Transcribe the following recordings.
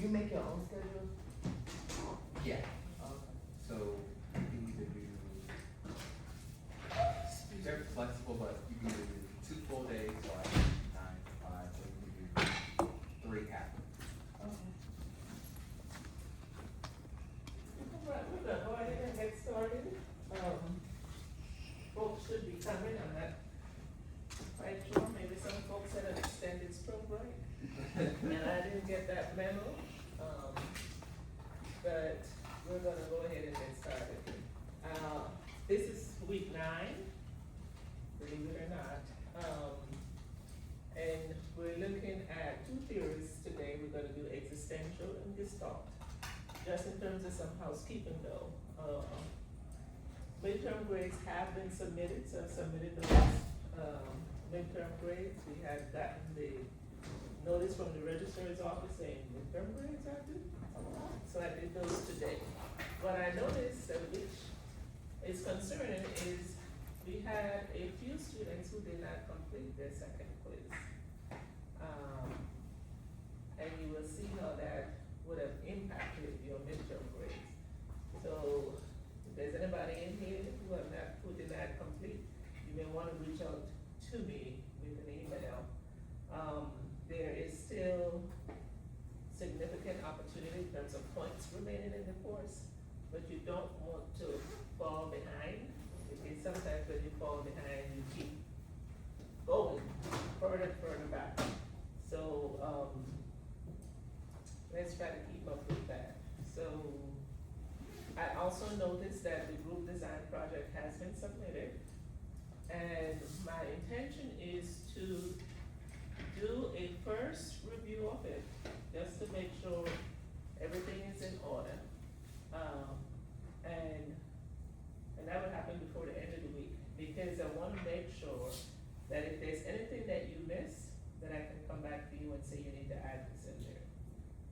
You make your own schedule? Yeah, Okay. so you can either do, they're flexible, but you can either do 2 full days, so like 9 to 5, or you can do 3 half. Right, we're gonna go ahead and get started. Folks should be coming, I'm not quite sure, maybe some folks had an extended stroke break. And I didn't get that memo, but we're gonna go ahead and get started. This is week 9, believe it or not. And we're looking at 2 theories today. We're gonna do existential and gestalt. Just in terms of some housekeeping though, midterm grades have been submitted, so I've submitted the last, midterm grades. We had gotten the notice from the registrar's office saying midterm grades are due. So I did those today. What I noticed, which is concerning, is we had a few students who did not complete their second quiz. And you will see how that would have impacted your midterm grades. So if there's anybody in here who did not complete, you may wanna reach out to me with an email. There is still significant opportunity in terms of points remaining in the course, but you don't want to fall behind, because sometimes when you fall behind, you keep going further and further back. So, let's try to keep up with that. So, I also noticed that the group design project has been submitted, and my intention is to do a first review of it, just to make sure everything is in order. And that will happen before the end of the week, because I wanna make sure that if there's anything that you miss, that I can come back to you and say you need to add this in there,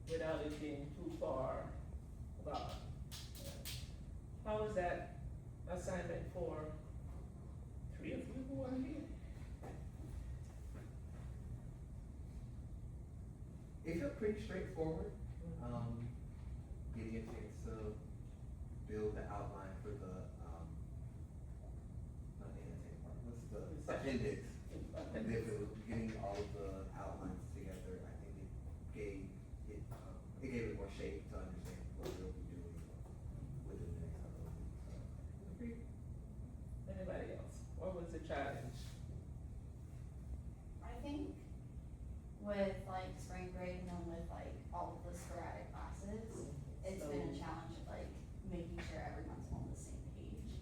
without it being too far gone. How is that assignment for 3 of you who are here? It felt pretty straightforward, getting a chance to build the outline for the, not the annotated part, what's the appendix? And then it was getting all of the outlines together, I think it gave it more shape to understand what we'll be doing within the next couple of weeks, so. Agreed. Anybody else? What was the challenge? I think with like spring break and then with like all of the sporadic classes, it's been a challenge of like making sure everyone's on the same page.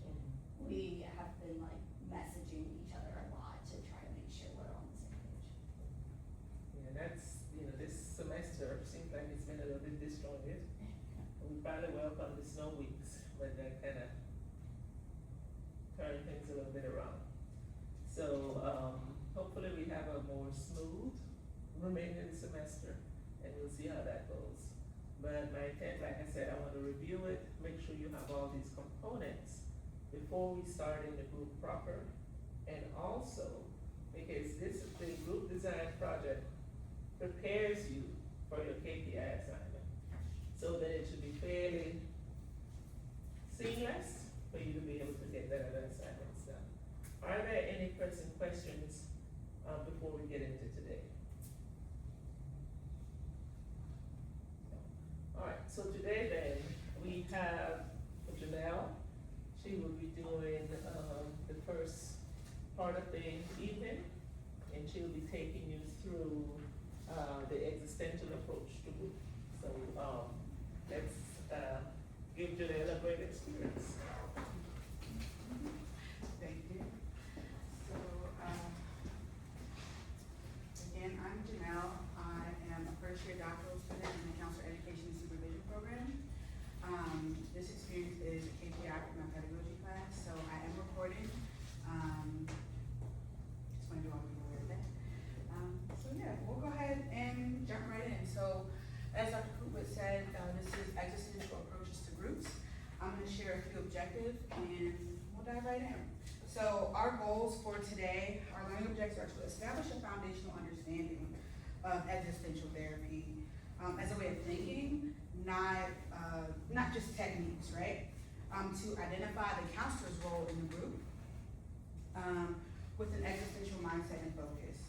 We have been like messaging each other a lot to try to make sure we're on the same page. Yeah, that's, this semester seems like it's been a little bit disjointed. We probably welcome the snow weeks, but that kinda turned things a little bit around. So, hopefully we have a more smooth remaining semester, and we'll see how that goes. But my intent, like I said, I wanna review it, make sure you have all these components before we start in the group proper. And also, because the group design project prepares you for your KPI assignment. So that it should be fairly seamless for you to be able to get that other assignments done. Are there any pressing questions, before we get into today? Alright, so today then, we have Janelle. She will be doing, the first part of the evening, and she'll be taking you through, the existential approach to group. So, let's, give Janelle a great experience. Thank you. So, again, I'm Janelle. I am a first-year doctoral student in the Counselor Education and Supervision Program. This experience is a KPI for my pedagogy class, so I am recording. Just wanted you all to be aware of that. So yeah, we'll go ahead and jump right in. So, as Dr. Cooper said, this is existential approaches to groups. I'm gonna share a few objectives and we'll dive right in. So our goals for today, our learning objectives are to establish a foundational understanding of existential therapy as a way of thinking not just techniques, right? To identify the counselor's role in the group, with an existential mindset and focus.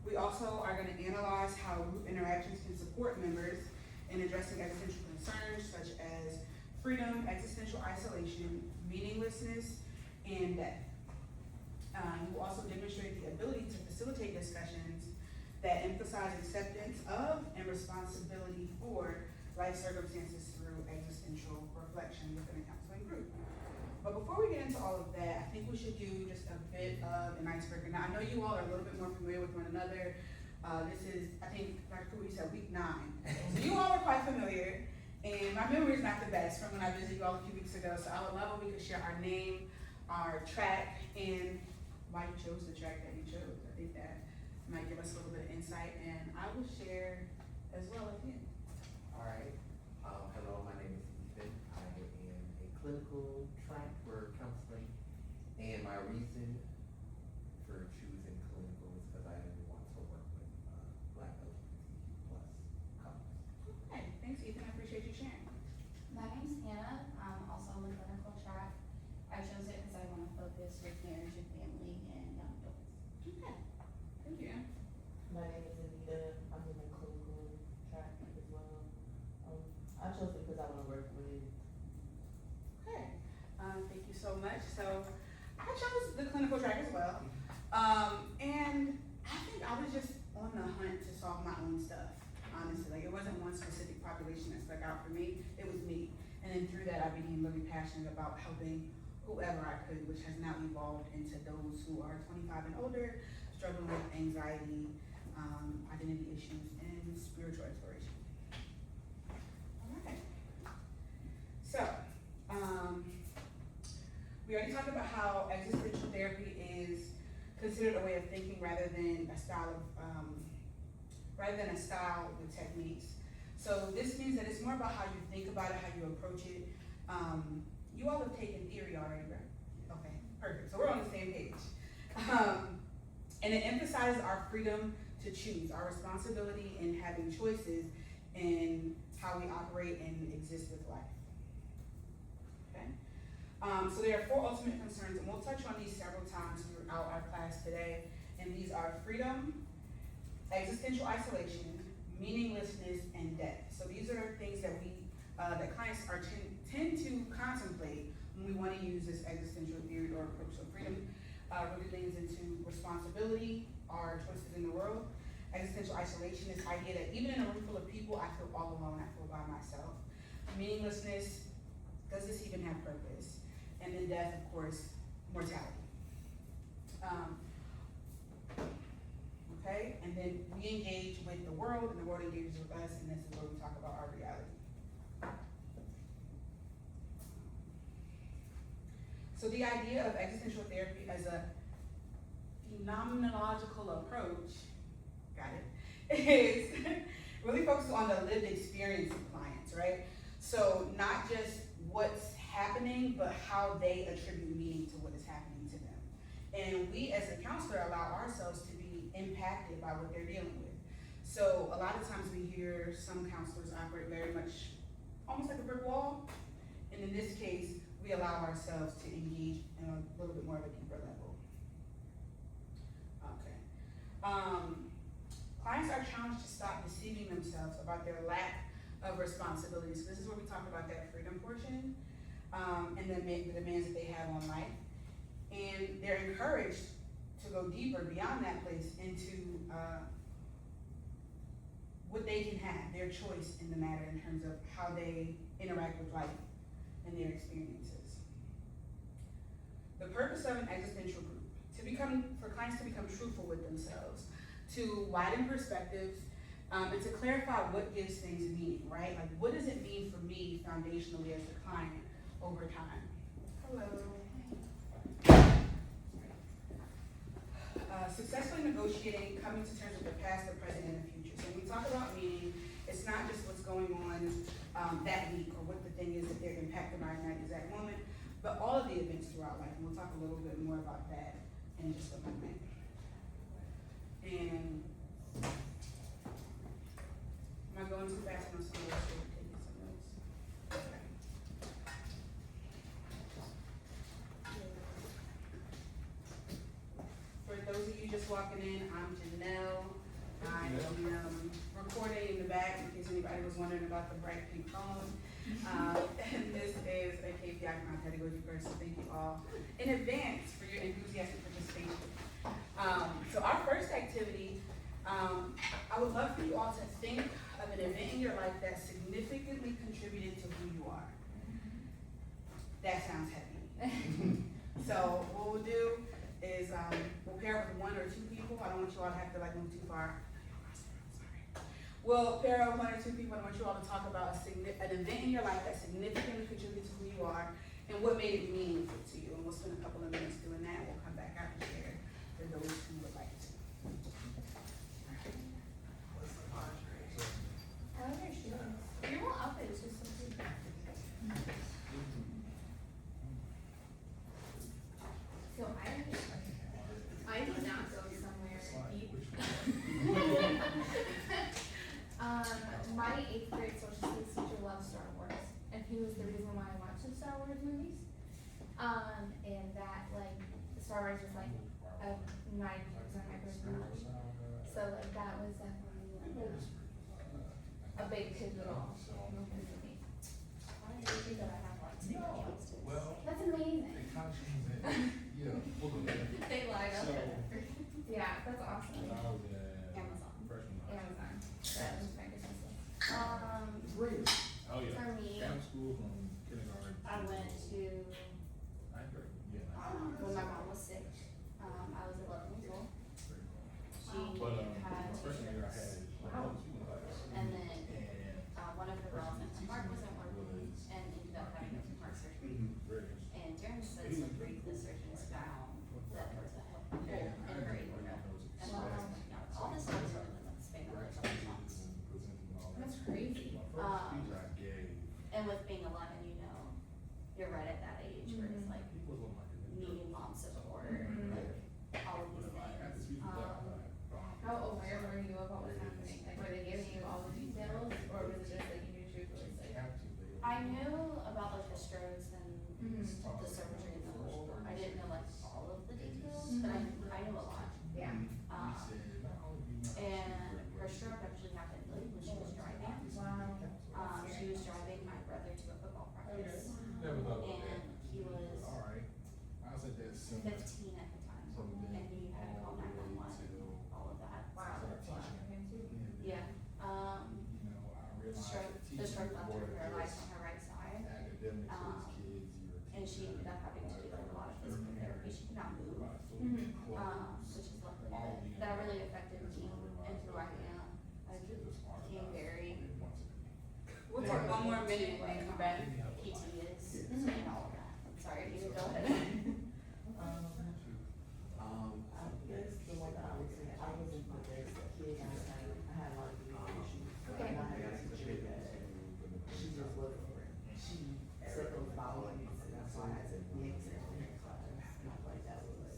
We also are gonna analyze how group interactions can support members in addressing existential concerns such as freedom, existential isolation, meaninglessness, and death. We'll also demonstrate the ability to facilitate discussions that emphasize acceptance of and responsibility for life circumstances through existential reflection within a counseling group. But before we get into all of that, I think we should do just a bit of an icebreaker. Now, I know you all are a little bit more familiar with one another. This is, I think, Dr. Cooper, you said week 9. So you all are quite familiar, and my memory is not the best from when I visited you all a few weeks ago. So I would love if we could share our name, our track, and why you chose the track that you chose. I think that might give us a little bit of insight, and I will share as well at the end. All right. Hello, my name is Ethan. I am a clinical track for counseling, and my reason for choosing clinical is because I really want to work with Black LGBTQ plus couples. Okay, thanks, Ethan. I appreciate you sharing. My name's Hannah, I'm also on the clinical track. I chose it because I want to focus with marriage and family and young adults. Okay, thank you. My name is Anita, I'm in the clinical track as well. I chose it because I wanna work with. Okay, thank you so much. So I chose the clinical track as well. And I think I was just on the hunt to solve my own stuff, honestly. Like, it wasn't one specific population that stuck out for me, it was me. And then through that, I became really passionate about helping whoever I could, which has now evolved into those who are 25 and older, struggling with anxiety, identity issues, and spiritual exploration. All right. So, we already talked about how existential therapy is considered a way of thinking rather than a style with techniques. So this means that it's more about how you think about it, how you approach it. You all have taken theory already, right? Okay, perfect. So we're on the same page. And it emphasizes our freedom to choose, our responsibility in having choices in how we operate and exist with life. Okay? So there are 4 ultimate concerns, and we'll touch on these several times throughout our class today. And these are freedom, existential isolation, meaninglessness, and death. So these are things that that clients tend to contemplate when we want to use this existential theory or approach. So freedom really leans into responsibility, our choices in the world. Existential isolation is the idea that even in a room full of people, I feel all alone, I feel by myself. Meaninglessness, does this even have purpose? And then death, of course, mortality. Okay, and then we engage with the world, and the world engages with us, and this is where we talk about our reality. So the idea of existential therapy as a phenomenological approach, got it, is really focused on the lived experience of clients, right? So not just what's happening, but how they attribute meaning to what is happening to them. And we as a counselor allow ourselves to be impacted by what they're dealing with. So a lot of times we hear some counselors operate very much almost like a brick wall. And in this case, we allow ourselves to engage in a little bit more of a deeper level. Okay. Clients are challenged to stop deceiving themselves about their lack of responsibility. So this is where we talk about that freedom portion, and the demands that they have on life. And they're encouraged to go deeper beyond that place into what they can have, their choice in the matter in terms of how they interact with life and their experiences. The purpose of an existential group, for clients to become truthful with themselves, to widen perspectives, and to clarify what gives things meaning, right? Like, what does it mean for me foundationally as a client over time? Hello. Successfully negotiating, coming to terms with the past, the present, and the future. So when we talk about meaning, it's not just what's going on that week or what the thing is that they're impacted by in that exact moment, but all of the events throughout life. And we'll talk a little bit more about that in just a moment. And am I going just walking in, I'm Janelle. I am recording in the back in case anybody was wondering about the bright pink phone. And this is a KPI for my pedagogy course, so thank you all in advance for your enthusiastic participation. So our first activity, I would love for you all to think of an event in your life that significantly contributed to who you are. That sounds heavy. So what we'll do is, we'll pair up with one or two people. I don't want you all to have to like move too far. We'll pair up one or two people. I want you all to talk about an event in your life that significantly contributed to who you are and what made it meaningful to you. And we'll spend a couple of minutes doing that. We'll come back out and share for those who would like to. I love your shoes. Your whole outfit is just so cute. So I did not go somewhere deep. My 8th grade social studies teacher loved Star Wars, and he was the reason why I watched the Star Wars movies. And that, like, Star Wars is like a 90% of my personality. So like that was definitely like a big pivotal moment for me. I agree that I have lots of interests. That's amazing. They light up. Yeah, that's awesome. Amazon. Amazon. That was my business. Oh, yeah. For me, Down school from kindergarten. I went to, Ninth grade, yeah. when my mom was sick, I was 11 years old. She But, had freshman year I had, Wow. speaking class. And then, And one of her girls in her heart wasn't working and ended up having open heart surgery. very interesting. And during the surgery, the surgeons found that there was a hole in her aorta. And all this stuff was within the span of like a couple months. That's crazy. My first speech I gave, And with being 11, you know, you're right at that age where it's like he was on like a needing mom support, like all of these I had to things. speak to that. How aware were you of what was happening? Like, were they giving you all the details, or was it just like you knew she was really They sick? have to, they. I knew about like the strokes and Mhm. the surgery and the whole, I didn't know like all of the details, but I knew a lot. Yeah. He said, not only do you not And her stroke actually happened like when she was driving. Wow. She was driving my brother to a football practice, never thought about and that. he was All right, I said that's simple. 15 at the time, From then and he had to call all the way 911, till- all of that. Wow, that's a lot for him too. Yeah, You know, I realized stroke, that the teaching stroke left her wasn't paralyzed just on her right side, academics for his kids, you're a and she teacher, ended up having to do like a lot of physical therapy, she could not move. Mhm. Which is luckily that really affected me and who I am. I became very We'll take one more minute and then come back. PT is and all of that. I'm sorry, you can go ahead. I guess the one that I was in the best kid, I had a lot of issues. Okay. And I had a teacher that she just wasn't, she set those boundaries, and that's why I said, the exception in class, and I was like, that was like,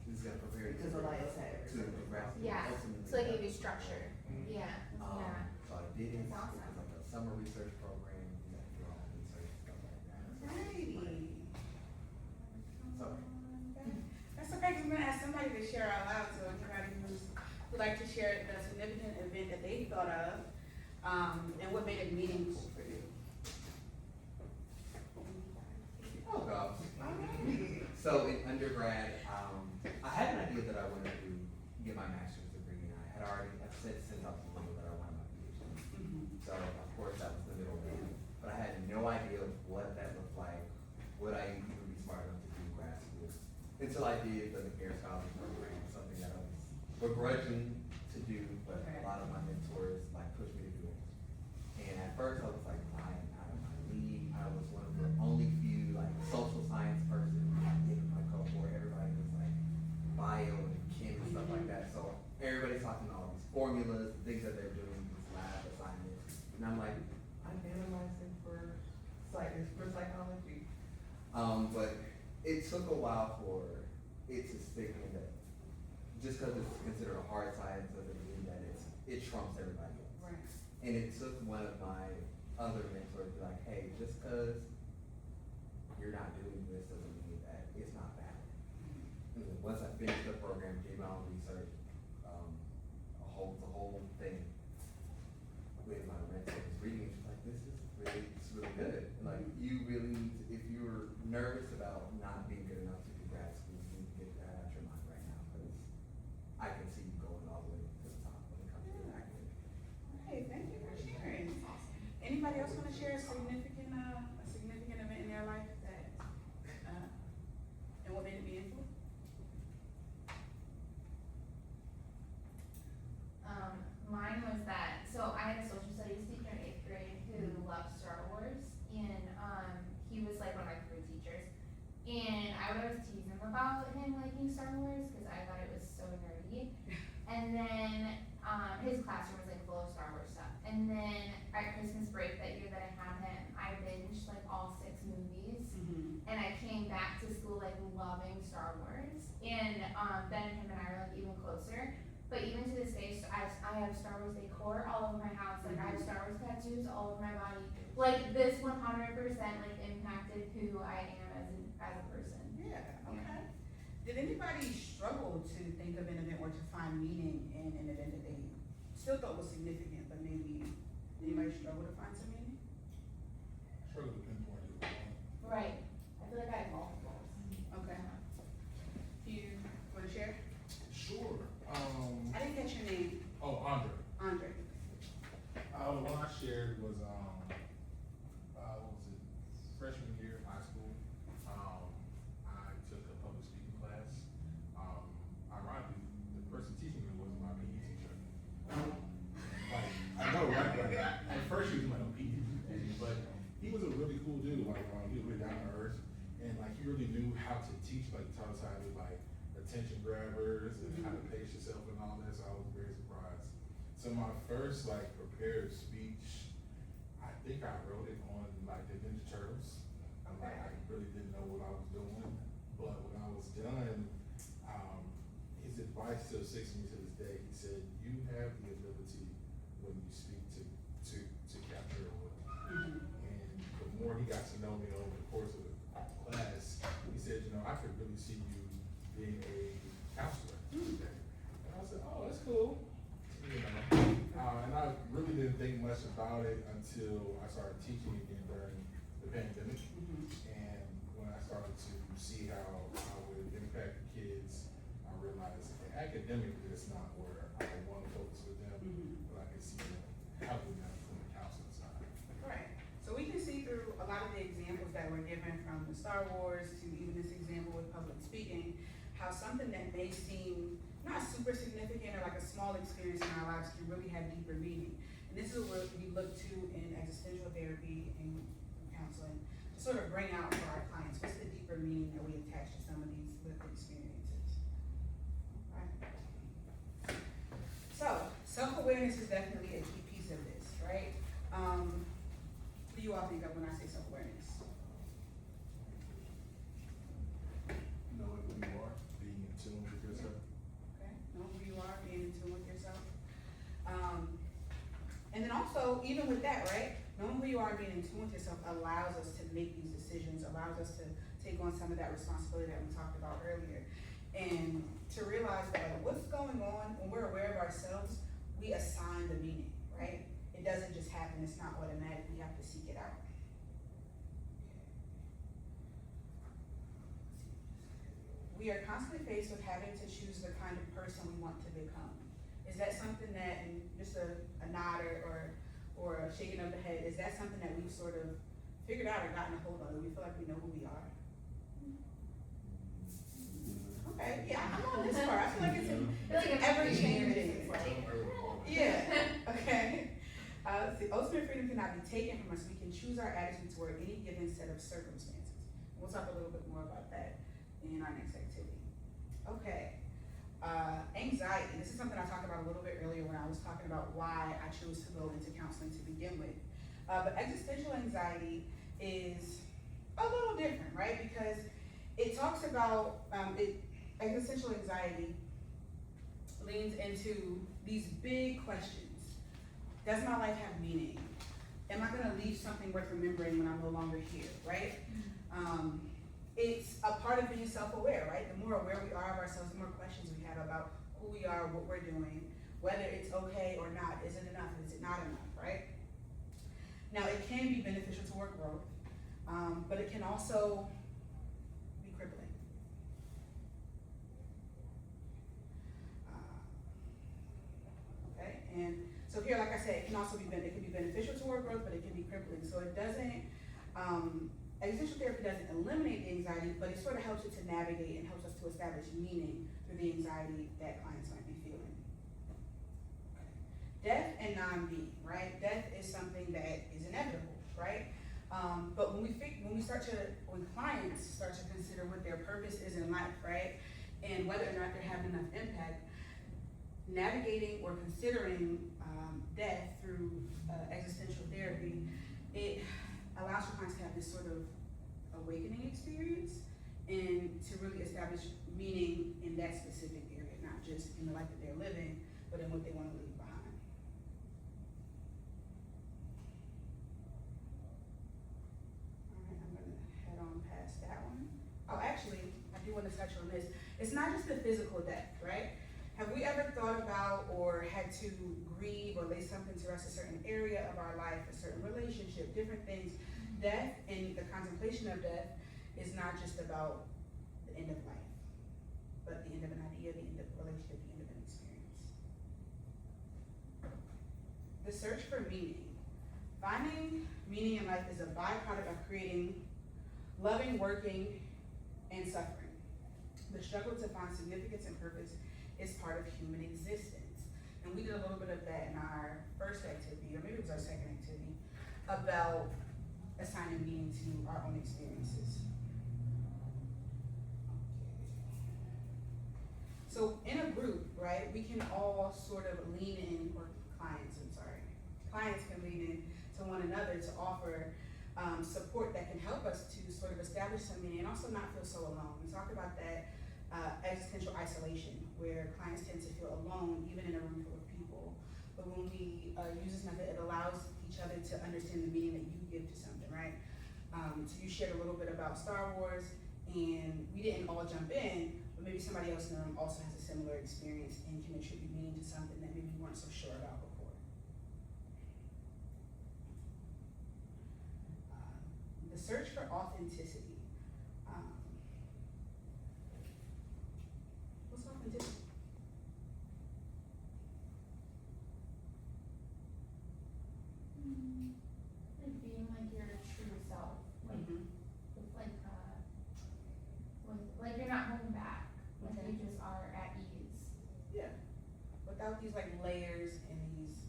This is gonna prepare you because nobody else had it. to progress. Yeah, ultimately. so they gave you structure, yeah, yeah. So I did it, it That's was awesome. like a summer research program, you have to do all the research, stuff like that. Righty. So, That's okay, 'cause I'm gonna ask somebody to share out loud, so anybody would like to share the significant event that they thought of, and what made it meaningful for you. I'll go. Alright. So in undergrad, I had an idea that I wanted to get my master's degree, and I had already, I've said since I was little that I wanted my PhD. So of course, that was the middle one, but I had no idea what that looked like, would I even be smart enough to do grad school? Until I did the McNair Scholarship Program, something that I was begrudging to do, but a lot of my mentors like pushed me to do it. And at first I was like, I am out of my league, I was one of the only few like social science person in my cohort, everybody was like bio and chem and stuff like that, so everybody's talking all these formulas, things that they're doing, these lab assignments, and I'm like, I'm analyzing for psychology. But it took a while for it to stick in that, just cause it's considered a hard science doesn't mean that it trumps everybody else. Right. And it took one of my other mentors to be like, hey, just cause you're not doing this doesn't mean that it's not valid. And then once I finished the program, did my own research, nervous about not being good enough to do grad school. You need to get that out your mind right now, because I can see you going all the way to the top when it comes to academic. Hey, thank you for sharing. Anybody else wanna share a significant event in their life that, and what made it meaningful? Mine was that, so I had a social studies teacher in 8th grade who loved Star Wars, and, he was like one of my favorite teachers. And I would always tease him about him liking Star Wars, cause I thought it was so nerdy. And then, his classroom was like full of Star Wars stuff. And then at Christmas break that year that I had him, I binged like all 6 movies. And I came back to school like loving Star Wars. And, then him and I were like even closer. But even to this day, I have Star Wars decor all over my house. Like I have Star Wars tattoos all over my body. Like this 100% like impacted who I am as a person. Yeah, okay. Did anybody struggle to think of an event or to find meaning in an event that they still thought was significant, but maybe anybody struggle to find some meaning? Struggle to pinpoint it. Right. I feel like I have multiples. Okay. You wanna share? Sure. I didn't catch your name. Oh, Andre. Andre. The one I shared was, what was it, freshman year of high school. I took a public speaking class. Ironically, the person teaching me was my PE teacher. Like, I know, right? At first he was my PE teacher, but he was a really cool dude. Like, he was really down to earth, and like he really knew how to teach. Like, he taught us how to do like attention grabbers and how to pace yourself and all that. So I was very surprised. So my first like prepared speech, I think I wrote it on like the Ninja Turtles. I really didn't know what I was doing, but when I was done, his advice still sticks with me to this day. He said, "You have the ability when you speak to capture a room." And the more he got to know me over the course of the class, he said, "You know, I could really see you being a counselor." And I said, "Oh, that's cool." You know, and I really didn't think much about it until I started teaching again during the pandemic. And when I started to see how I would impact the kids, I realized that academically it's not where I want to focus with them, but I can see them helping them from the counseling side. Right. So we can see through a lot of the examples that were given, from the Star Wars to even this example with public speaking, how something that may seem not super significant or like a small experience in our lives can really have deeper meaning. And this is what we look to in existential therapy and counseling to sort of bring out for our clients. What's the deeper meaning that we attach to some of these lived experiences? Right. So, self-awareness is definitely a key piece of this, right? What do you all think of when I say self-awareness? Knowing who you are, being in tune with yourself. Okay, know who you are, being in tune with yourself. And then also, even with that, right, knowing who you are and being in tune with yourself allows us to make these decisions, allows us to take on some of that responsibility that we talked about earlier. And to realize that like, what's going on, when we're aware of ourselves, we assign the meaning, right? It doesn't just happen, it's not automatic, we have to seek it out. We are constantly faced with having to choose the kind of person we want to become. Is that something that, and just a nod or a shaking of the head, is that something that we've sort of figured out or gotten a hold on? Do we feel like we know who we are? Okay, yeah, I'm on this part. I feel like it's ever changing. Yeah, okay. Let's see. Ultimate freedom cannot be taken from us. We can choose our attitude toward any given set of circumstances. We'll talk a little bit more about that in our next activity. Okay. Anxiety. This is something I talked about a little bit earlier when I was talking about why I chose to go into counseling to begin with. But existential anxiety is a little different, right? Because it talks about, existential anxiety leans into these big questions. Does my life have meaning? Am I gonna leave something worth remembering when I'm no longer here, right? It's a part of being self-aware, right? The more aware we are of ourselves, the more questions we have about who we are, what we're doing, whether it's okay or not. Is it enough? Is it not enough, right? Now, it can be beneficial toward growth, but it can also And so here, like I said, it can also be, it can be beneficial toward growth, but it can be crippling. So it doesn't, existential therapy doesn't eliminate the anxiety, but it sort of helps it to navigate and helps us to establish meaning through the anxiety that clients might be feeling. Death and non-being, right? Death is something that is inevitable, right? But when clients start to consider what their purpose is in life, right? And whether or not they're having enough impact, navigating or considering death through existential therapy, it allows for clients to have this sort of awakening experience and to really establish meaning in that specific area, not just in the life that they're living, but in what they want to leave behind. All right, I'm gonna head on past that one. Oh, actually, I do want to touch on this. It's not just the physical death, right? Have we ever thought about or had to grieve or lay something to rest a certain area of our life, a certain relationship, different things? Death and the contemplation of death is not just about the end of life, but the end of an idea, the end of a relationship, the end of an experience. The search for meaning. Finding meaning in life is a byproduct of creating, loving, working, and suffering. The struggle to find significance and purpose is part of human existence. And we did a little bit of that in our first activity, or maybe it was our second activity, about assigning meaning to our own experiences. So in a group, right, we can all sort of lean in, or clients can lean in to one another to offer support that can help us to sort of establish some meaning and also not feel so alone. We talked about that existential isolation, where clients tend to feel alone even in a room full of people. But when we use this method, it allows each other to understand the meaning that you give to something, right? So you shared a little bit about Star Wars, and we didn't all jump in, but maybe somebody else in the room also has a similar experience and can attribute meaning to something that maybe you weren't so sure about before. The search for authenticity. What's authenticity? Like being like your true self, like Mhm. with like you're not holding back, like Okay. you just are at ease. Yeah. Without these like layers and these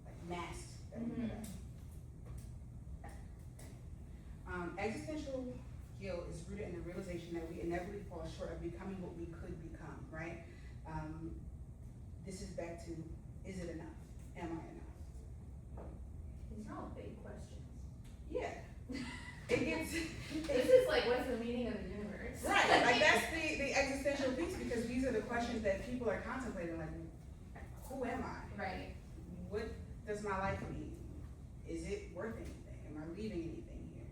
like masks that we put on. Existential guilt is rooted in the realization that we inevitably fall short of becoming what we could become, right? This is back to, is it enough? Am I enough? These are all big questions. Yeah. It gets, This is like, what's the meaning of the universe? right, like that's the existential piece, because these are the questions that people are contemplating, like, who am I? Right. What does my life mean? Is it worth anything? Am I leaving anything here?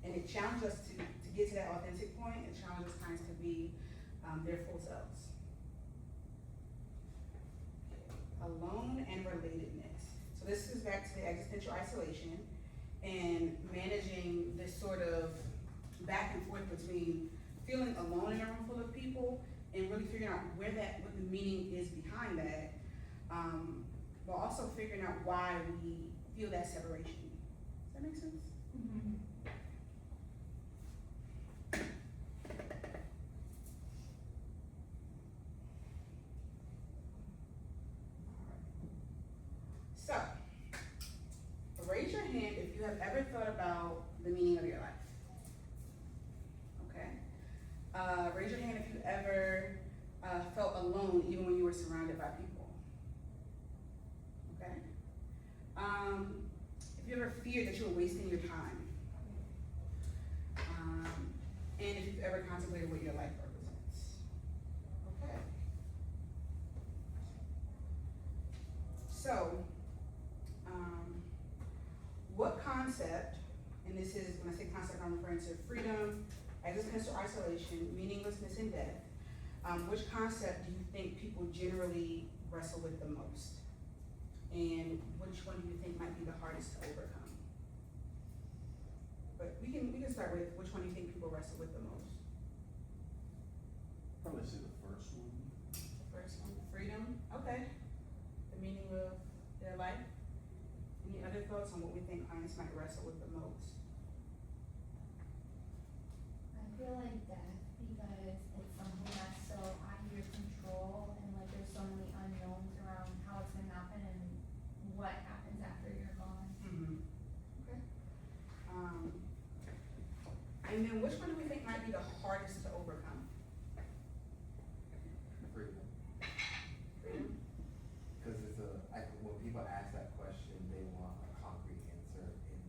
And it challenged us to get to that authentic point. It challenged us clients to be their full selves. Alone and relatedness. So this is back to the existential isolation and managing this sort of back and forth between feeling alone in a room full of people and really figuring out what the meaning is behind that, but also figuring out why we feel that separation. Does that make sense? Mm-hmm. So, raise your hand if you have ever thought about the meaning of your life. Okay? Raise your hand if you ever felt alone even when you were surrounded by people. Okay? If you ever feared that you were wasting your time. And if you've ever contemplated what your life represents. Okay. So, what concept, and this is, when I say concept, I'm referring to freedom, existential isolation, meaninglessness, and death. Which concept do you think people generally wrestle with the most? And which one do you think might be the hardest to overcome? But we can start with which one do you think people wrestle with the most? Probably say the first one. The first one, freedom. Okay, the meaning of their life. Any other thoughts on what we think clients might wrestle with the most? I feel like death, because it's something that's so out of your control, and like there's so many unknowns around how it's gonna happen and what happens after you're gone. Okay. And then which one do we think might be the hardest to overcome? Freedom. Freedom? Cause when people ask that question, they want a concrete answer, and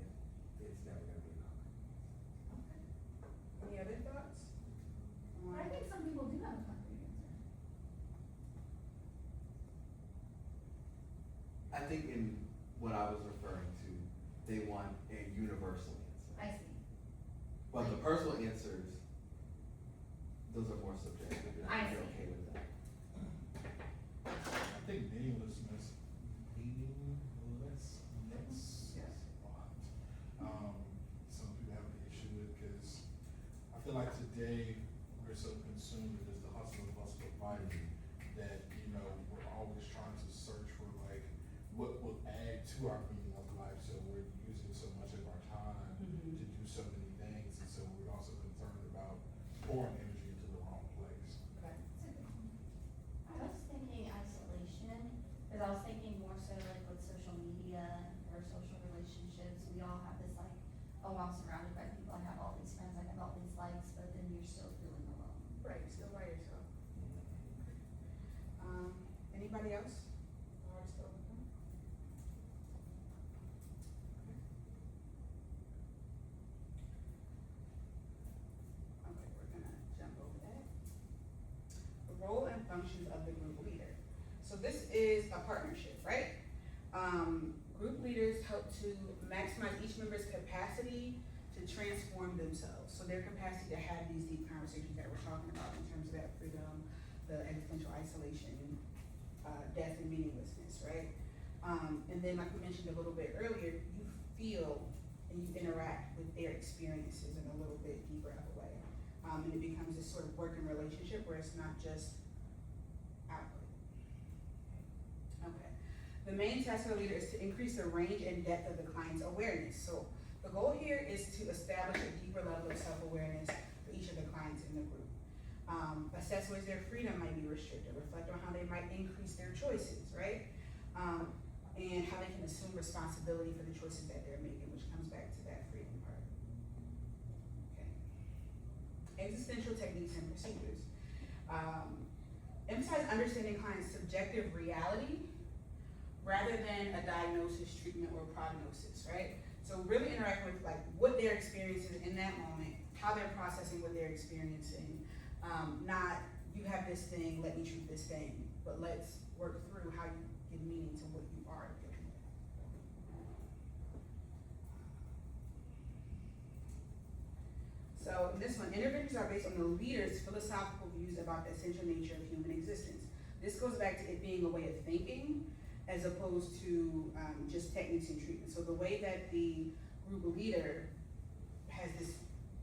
it's never gonna be a concrete. Any other thoughts? But I think some people do have a concrete answer. I think in what I was referring to, they want a universal answer. I see. But the personal answers, those are more subjective, and I I'm see. okay with that. I think meaninglessness. Yes. Some people have an issue with, because I feel like today, we're so consumed with just the hustle and bustle of life, that, you know, we're always trying to search for like, what will add to our meaning of life, so we're using so much of our time to do so many things, and so we're also concerned about pouring energy into the wrong place. Okay. That's a good one. I was thinking isolation, cause I was thinking more so like with social media or social relationships, we all have this like, oh, I'm surrounded by people, I have all these friends, I have all these likes, but then you're still feeling alone. Right, still by yourself. Anybody else? Hardest to overcome? Okay, we're gonna jump over that. The role and functions of the group leader. So this is a partnership, right? Group leaders help to maximize each member's capacity to transform themselves. So their capacity to have these deep conversations that we're talking about in terms of that freedom, the existential isolation, death and meaninglessness, right? And then like we mentioned a little bit earlier, you feel and you interact with their experiences in a little bit deeper of a way. And it becomes this sort of working relationship where it's not just output. Okay. The main task of the leader is to increase the range and depth of the client's awareness. So the goal here is to establish a deeper level of self-awareness for each of the clients in the group. Assess ways their freedom might be restricted, reflect on how they might increase their choices, right? And how they can assume responsibility for the choices that they're making, which comes back to that freedom part. Okay. Existential techniques and procedures. Emphasize understanding clients' subjective reality rather than a diagnosis, treatment, or prognosis, right? So really interact with like what they're experiencing in that moment, how they're processing what they're experiencing. Not, you have this thing, let me treat this thing, but let's work through how you give meaning to what you are dealing with. So in this one, interventions are based on the leader's philosophical views about the essential nature of human existence. This goes back to it being a way of thinking as opposed to just techniques and treatment. So the way that the group leader has this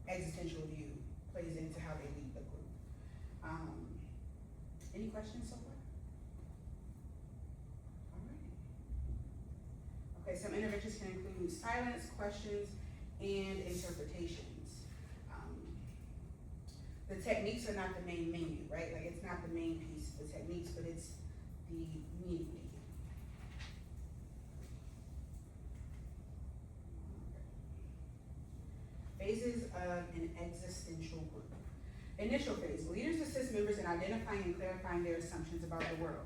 existential view plays into how they lead the group. Any questions so far? All right. Okay, some interventions can include silence, questions, and interpretations. The techniques are not the main menu, right? Like it's not the main piece of the techniques, but it's the meaning making. Phases of an existential group. Initial phase, leaders assist members in identifying and clarifying their assumptions about the world.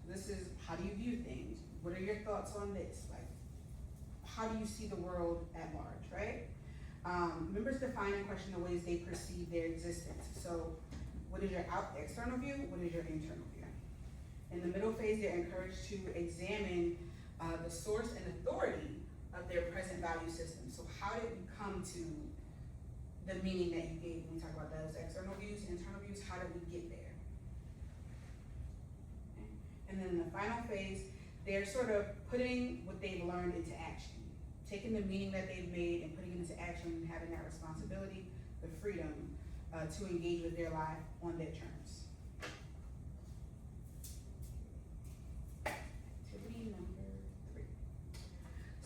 This is, how do you view things? What are your thoughts on this? Like, how do you see the world at large, right? Members define and question the ways they perceive their existence. So, what is your external view? What is your internal view? In the middle phase, they're encouraged to examine the source and authority of their present value system. So how did we come to the meaning that you gave when we talk about those external views, internal views? How did we get there? Okay. And then in the final phase, they're sort of putting what they've learned into action, taking the meaning that they've made and putting it into action and having that responsibility, the freedom to engage with their life on their terms.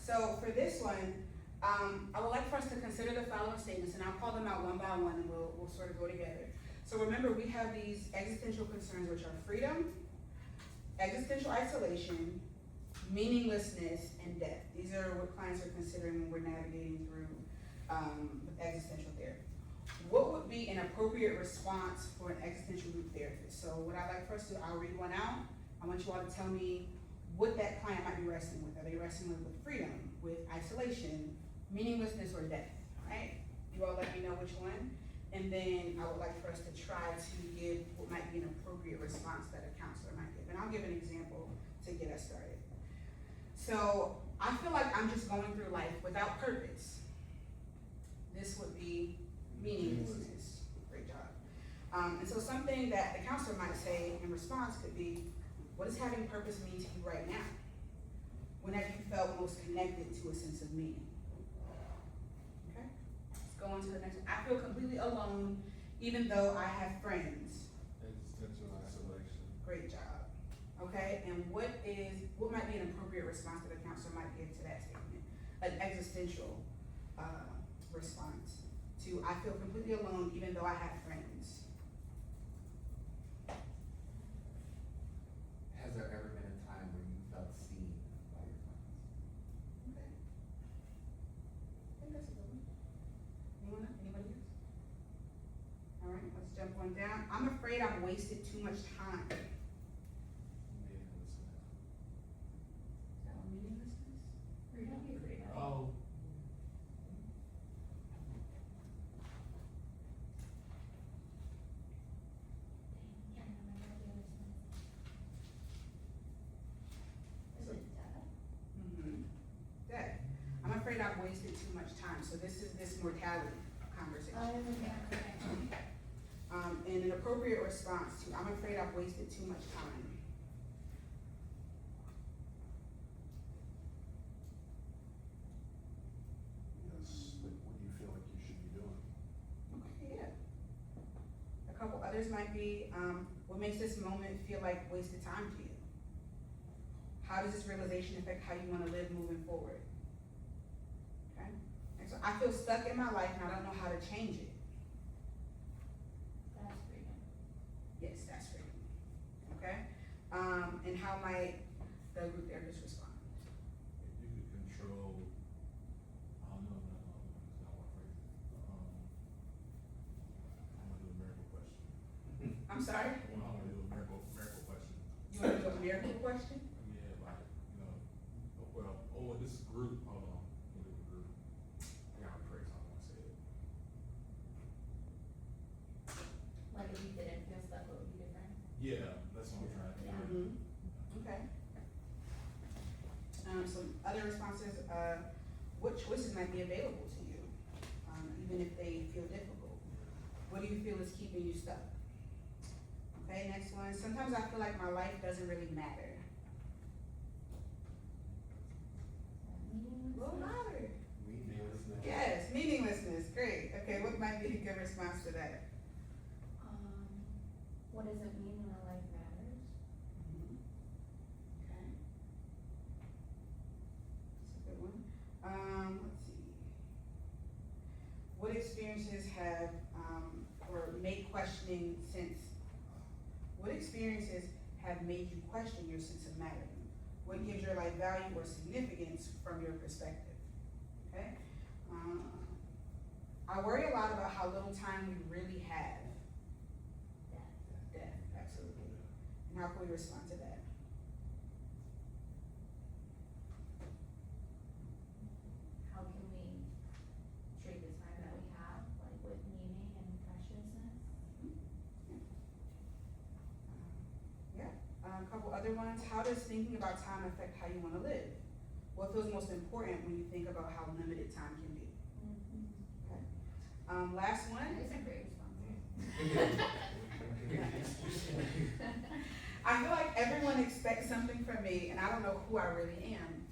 So for this one, I would like for us to consider the following statements, and I'll call them out one by one, and we'll sort of go together. So remember, we have these existential concerns, which are freedom, existential isolation, meaninglessness, and death. These are what clients are considering when we're navigating through existential therapy. What would be an appropriate response for an existential group therapist? So what I'd like for us to do, I'll read one out. I want you all to tell me what that client might be wrestling with. Are they wrestling with freedom, with isolation, meaninglessness, or death? Right? You all let me know which one. And then I would like for us to try to give what might be an appropriate response that a counselor might give. And I'll give an example to get us started. So I feel like I'm just going through life without purpose. This would be meaninglessness. Great job. And so something that the counselor might say in response could be, what does having purpose mean to you right now? When have you felt most connected to a sense of meaning? Okay, let's go on to the next one. I feel completely alone, even though I have friends. Existential isolation. Great job. Okay, and what might be an appropriate response that a counselor might give to that statement? An existential response to, I feel completely alone, even though I have friends. Has there ever been a time where you felt seen by your friends? Okay. I think that's a good one. Anybody else? All right, let's jump on down. I'm afraid I've wasted too much time. Meaninglessness. Is that one meaninglessness? Oh. Is it death? Mm-hmm. Death. I'm afraid I've wasted too much time. So this is this mortality conversation. And an appropriate response to, I'm afraid I've wasted too much time. Yes, like what do you feel like you should be doing? Okay, yeah. A couple others might be, what makes this moment feel like wasted time to you? How does this realization affect how you wanna live moving forward? Okay, and so I feel stuck in my life and I don't know how to change it. That's freedom. Yes, that's freedom. Okay, and how might the group therapist respond? If you could control, no, it's not one phrase. I'm gonna do a miracle question. I'm sorry, I'm gonna do a miracle question. you wanna do a miracle question? Yeah, like, this group, hold on, let me do a group. I gotta phrase how I wanna say it. Like if you didn't feel stuck, what would be different? Yeah, that's what I'm trying to do. Okay. Some other responses, what choices might be available to you, even if they feel difficult? What do you feel is keeping you stuck? Okay, next one, sometimes I feel like my life doesn't really matter. A little louder. Meaninglessness. Yes, meaninglessness, great. Okay, what might be a good response to that? What does it mean when a life matters? Okay. That's a good one. Let's see. What experiences have, or made questioning sense? What experiences have made you question your sense of mattering? What gives your life value or significance from your perspective? Okay? I worry a lot about how little time we really have. Death, absolutely. And how can we respond to that? How can we treat the time that we have, like with meaning and preciousness? A couple other ones. How does thinking about time affect how you want to live? What feels most important when you think about how limited time can be? Last one. That is a great response. I feel like everyone expects something from me, and I don't know who I really am.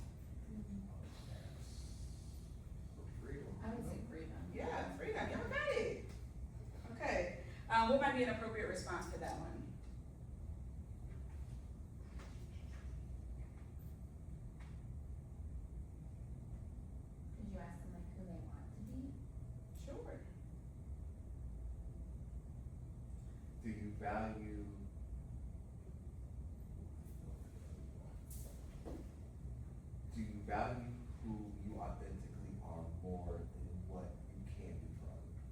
Freedom. I would say freedom. Yeah, freedom. Y'all got it. Okay. What might be an appropriate response to that one? value who you authentically are more than what you can do for others?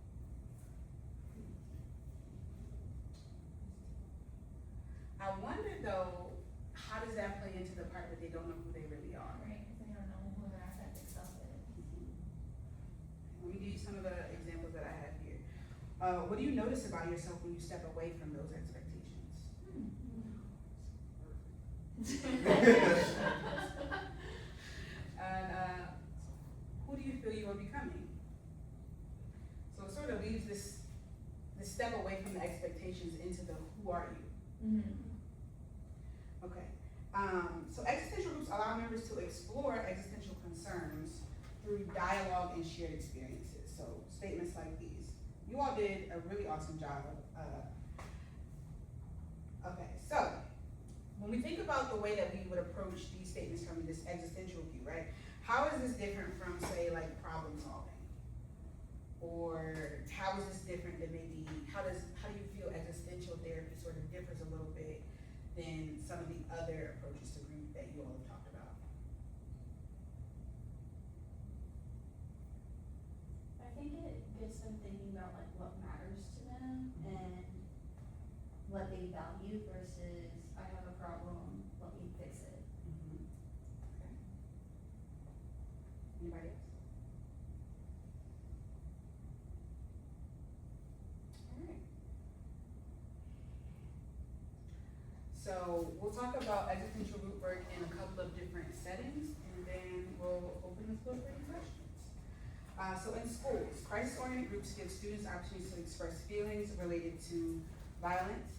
I wonder though, how does that play into the part that they don't know who they really are? Right, cause they don't know who their authentic self is. Let me give you some of the examples that I have here. What do you notice about yourself when you step away from those expectations? And who do you feel you are becoming? So it sort of leaves this step away from the expectations into the who are you? Okay. So existential groups allow members to explore existential concerns through dialogue and shared experiences. So statements like these. You all did a really awesome job okay, so when we think about the way that we would approach these statements from this existential view, right? How is this different from, say, like problem solving? Or how is this different than maybe, how do you feel existential therapy sort of differs a little bit than some of the other approaches to grief that you all have talked about? I think it gets them thinking about like what matters to them and what they value versus I have a problem, let me fix it. Okay. Anybody else? Alright. So we'll talk about existential group work in a couple of different settings, and then we'll open the floor for any questions. So in schools, crisis-oriented groups give students opportunities to express feelings related to violence.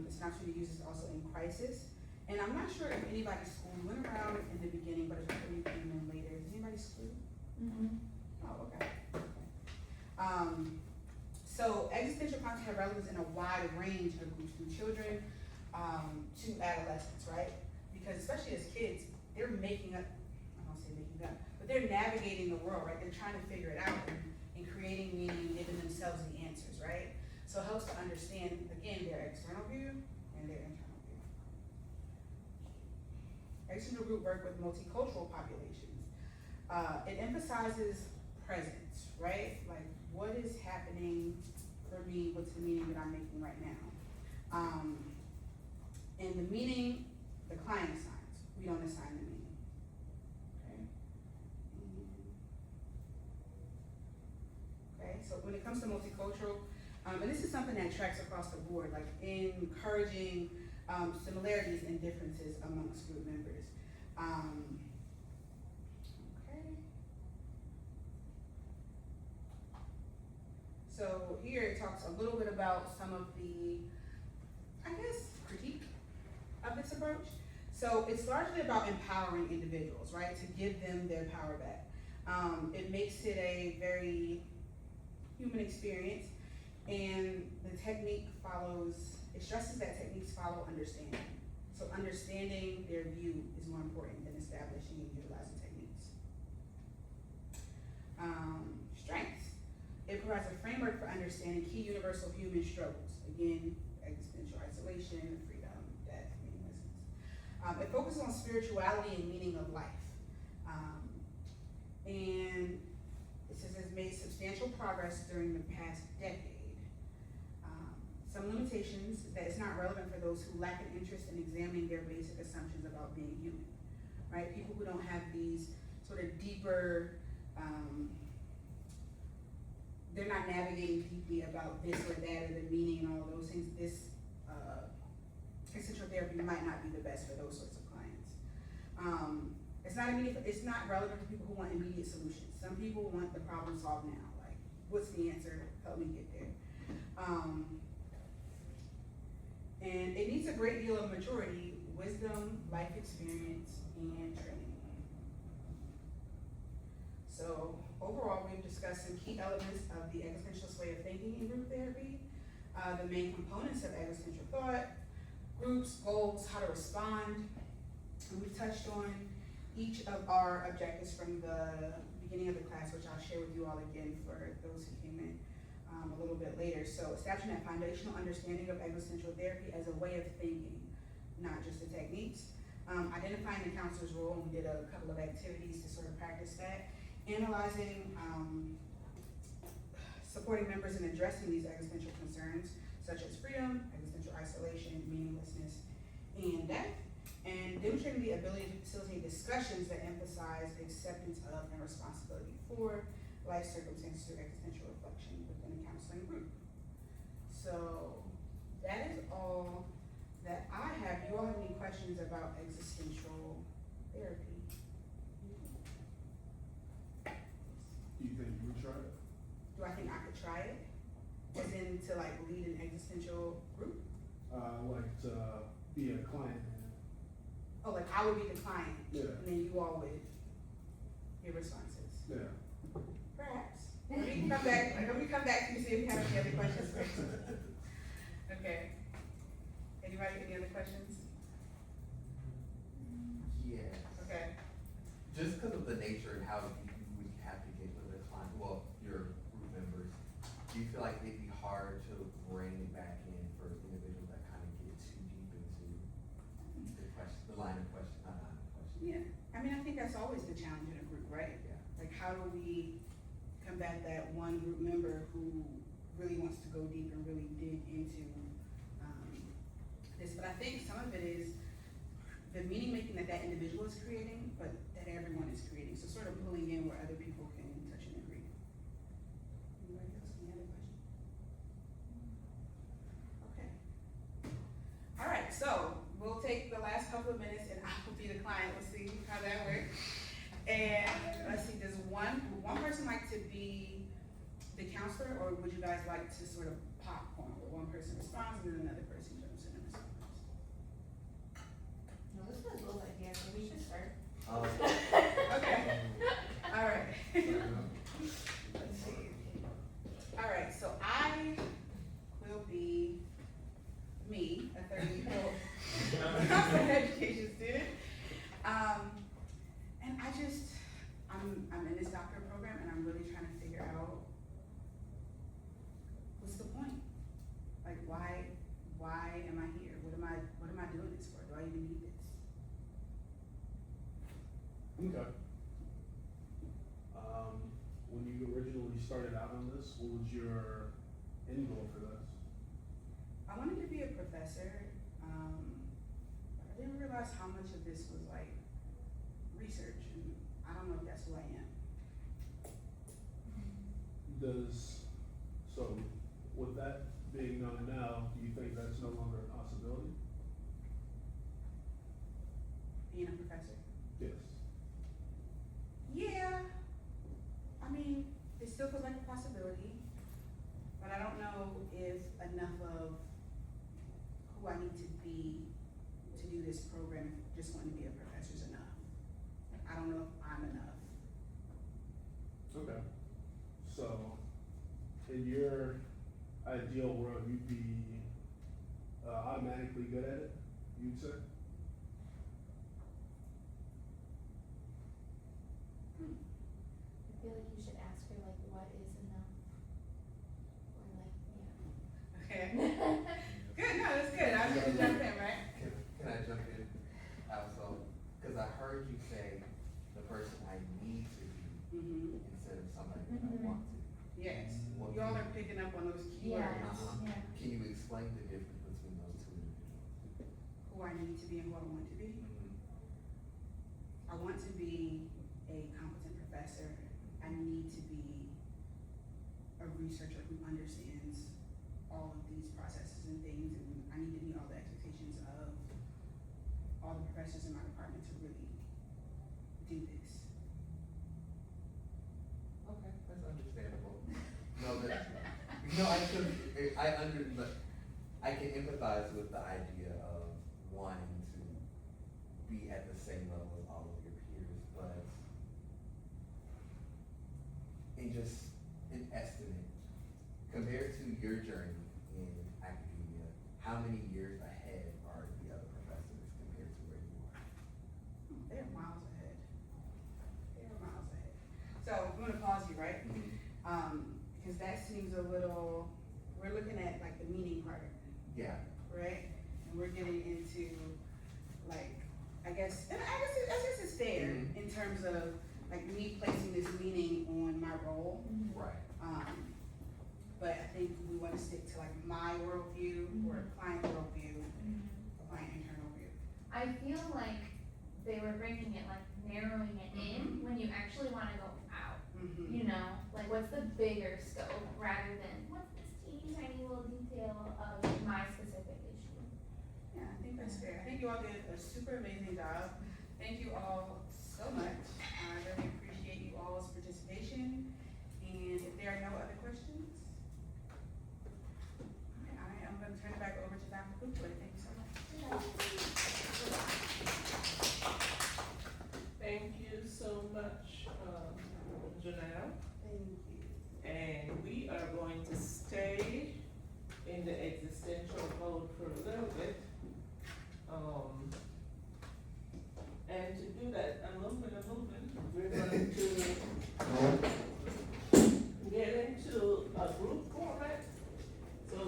It's an opportunity to use this also in crisis. And I'm not sure if anybody's school went around in the beginning, but it's probably came in later. Is anybody's school? Oh, okay. So existential content have relevance in a wide range of groups, from children to adolescents, right? Because especially as kids, they're making up, I don't say making up, but they're navigating the world, right? They're trying to figure it out and creating meaning, giving themselves the answers, right? So it helps to understand, again, their external view and their internal view. Existential group work with multicultural populations. It emphasizes presence, right? Like, what is happening for me? What's the meaning that I'm making right now? And the meaning, the client assigns. We don't assign the meaning. Okay? Okay, so when it comes to multicultural, and this is something that tracks across the board, like encouraging similarities and differences amongst group members. Okay. So here it talks a little bit about some of the, I guess, critique of this approach. So it's largely about empowering individuals, right, to give them their power back. It makes it a very human experience, and the technique follows, it stresses that techniques follow understanding. So understanding their view is more important than establishing and utilizing techniques. Strengths. It provides a framework for understanding key universal human struggles. Again, existential isolation, freedom, death, meaninglessness. It focuses on spirituality and meaning of life. And it says it's made substantial progress during the past decade. Some limitations, that it's not relevant for those who lack an interest in examining their basic assumptions about being human, right? People who don't have these sort of deeper, they're not navigating deeply about this or that or the meaning and all of those things. This existential therapy might not be the best for those sorts of clients. It's not relevant for people who want immediate solutions. Some people want the problem solved now. Like, what's the answer? Help me get there. And it needs a great deal of maturity, wisdom, life experience, and training. So overall, we've discussed some key elements of the existentialist way of thinking in group therapy, the main components of existential thought, groups, goals, how to respond. And we've touched on each of our objectives from the beginning of the class, which I'll share with you all again for those who came in a little bit later. So establishing that foundational understanding of existential therapy as a way of thinking, not just the techniques. Identifying the counselor's role, and we did a couple of activities to sort of practice that. Analyzing, supporting members in addressing these existential concerns, such as freedom, existential isolation, meaninglessness, and death. And demonstrating the ability to facilitate discussions that emphasize acceptance of and responsibility for life circumstances through existential reflection within a counseling group. So that is all that I have. You all have any questions about existential therapy? Do you think you would try it? Do I think I could try it? As in to like lead an existential group? Like to be a client. Oh, like I would be the client, Yeah, and then you all would give responses. yeah. Perhaps. Let me come back, let me come back to you, see if you have any other questions. Okay. Anybody, any other questions? Yeah. Okay. Just because of the nature and how you would have to get with the client, well, your group members, do you feel like it'd be hard to bring it back in for individuals that kind of get too deep into the question, the line of question, not line of question? Yeah, I mean, I think that's always the challenge in a group, right? Yeah. Like, how do we combat that one group member who really wants to go deep and really dig into, this? But I think some of it is the meaning making that that individual is creating, but that everyone is creating. So sort of pulling in where other people can touch and agree. Anybody else, any other questions? Okay. All right, so we'll take the last couple of minutes and I will be the client. We'll see how that works. And let's see, does one person like to be the counselor, or would you guys like to sort of popcorn where one person responds and then another person jumps in and responds? No, this was a little idea, so we should start. Okay, all right. Let's see. All right, so I will be me, a 30-year-old counseling education student. And I'm in this doctorate program and I'm really trying to figure out what's the point? Like, why am I here? What am I doing this for? Do I even need this? Okay. When you originally started out on this, what was your end goal for this? I wanted to be a professor, but I didn't realize how much of this was like research, and I don't know if that's who I am. So with that being known now, do you think that's no longer a possibility? Being a professor. Yes. Yeah, I mean, it still feels like a possibility, but I don't know if enough of who I need to be to do this program, just wanting to be a professor is enough. I don't know if I'm enough. Okay. So, in your ideal world, you'd be automatically good at it, you'd say? I feel like you should ask her like, what is enough? Or like, Okay. Good, no, that's good. I was gonna jump in, right? Can I jump in also? Cause I heard you say the person I need to be Mm-hmm. instead of somebody that I want to. Yes. What Y'all can are picking up on those Yeah. keywords. Yeah. Can you explain the difference between those two individuals? Who I need to be and who I want to be. I want to be a competent professor. I need to be a researcher who understands all of these processes and things, and I need to meet all the expectations of all the professors in my department to really do this. Okay, that's understandable. I can empathize with the idea of wanting to be at the same level as all of your peers, but just an estimate, compared to your journey in academia, how many years ahead are the other professors compared to where you are? They're miles ahead. They're miles ahead. So I'm gonna pause you, right? Because that seems a little terms of like me placing this meaning on my role. Right. But I think we wanna stick to like my worldview, or client worldview, client internal view. I feel like they were bringing it, like narrowing it in when you actually wanna go out, you know? Like what's the bigger scope rather than what's this teeny tiny little detail of my specific issue? Yeah, I think that's fair. I think you all did a super amazing job. Thank you all so much. I really appreciate you all's participation. And if there are no other questions, I am gonna turn it back over to Dr. Cooper. Thank you so much. Thank you so much, Janelle. Thank you. And we are going to stay in the existential mode for a little bit. And to do that, we're going to get into a group format. So,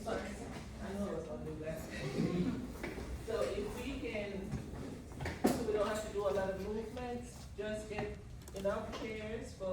sorry, I know I was gonna do that. So if we can, so we don't have to do a lot of movements, just get enough chairs for